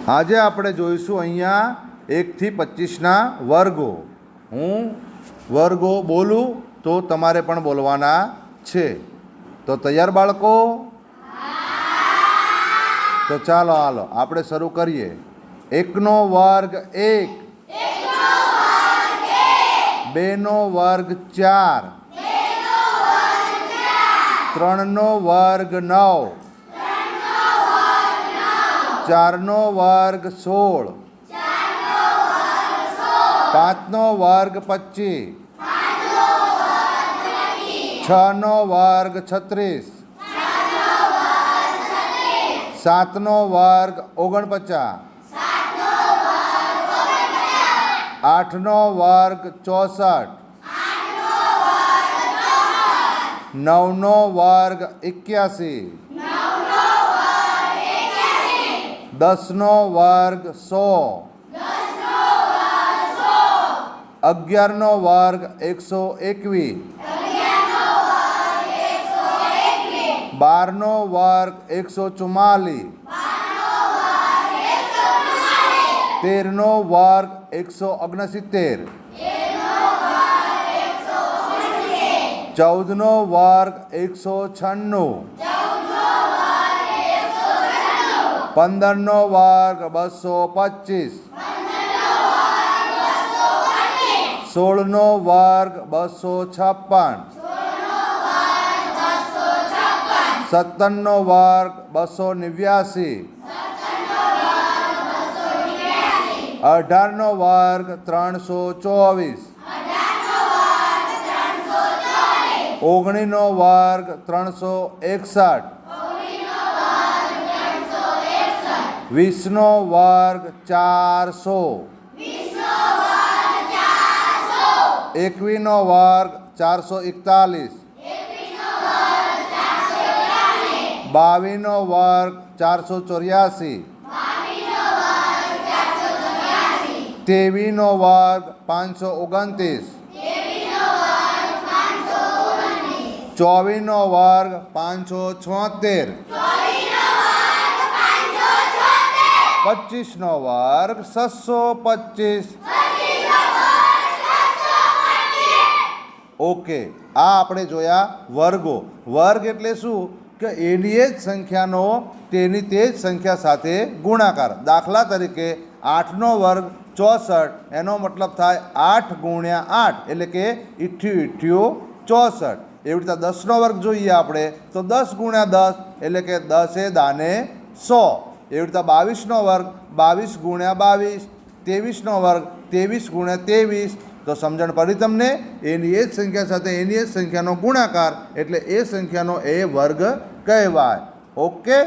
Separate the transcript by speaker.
Speaker 1: આજે આપણે જોઈશું અહીંયા 1 થી 25ના વર્ગો. હું વર્ગો બોલું તો તમારે પણ બોલવાના છે. તો તૈયાર બાળકો? તો ચાલો હાલો આપણે શરૂ કરીએ. 1 નો વર્ગ 1, 2 નો વર્ગ 4, 3 નો વર્ગ 9, 4 નો વર્ગ 16, 5 નો વર્ગ 25, 6 નો વર્ગ 36, 7 નો વર્ગ 49, 8 નો વર્ગ 64, 9 નો વર્ગ 81, 10 નો વર્ગ 100, 11 નો વર્ગ 121, 12 નો વર્ગ 144, 13 નો વર્ગ 169, 14 નો વર્ગ 196, 15 નો વર્ગ 225, 16 નો વર્ગ 256, 17 નો વર્ગ 289, 18 નો વર્ગ 324, 19 નો વર્ગ 361, 20 નો વર્ગ 400, 21 નો વર્ગ 441, 22 નો વર્ગ 484, 23 નો વર્ગ 529, 24 નો વર્ગ 576, 25 નો વર્ગ 625. ઓકે, આ આપણે જોયા વર્ગો. વર્ગ એટલે શું કે એની જ સંખ્યાનો તેની તે જ સંખ્યા સાથે ગુણાકાર. દાખલા તરીકે 8 નો વર્ગ 64, એનો મતલબ થાય 8 ગુણ્યા 8 એટલે કે 88 64. એવી રીતે 10 નો વર્ગ જોઈએ આપણે તો 10 ગુણ્યા 10 એટલે કે 10 એ દાને 100. એવી રીતે 22 નો વર્ગ 22 ગુણ્યા 22, 23 નો વર્ગ 23 ગુણ્યા 23. તો સમજણ પડી તમને? એની એ જ સંખ્યા સાથે એની એ જ સંખ્યાનો ગુણાકાર એટલે એ સંખ્યાનો એ વર્ગ કહેવાય. ઓકે.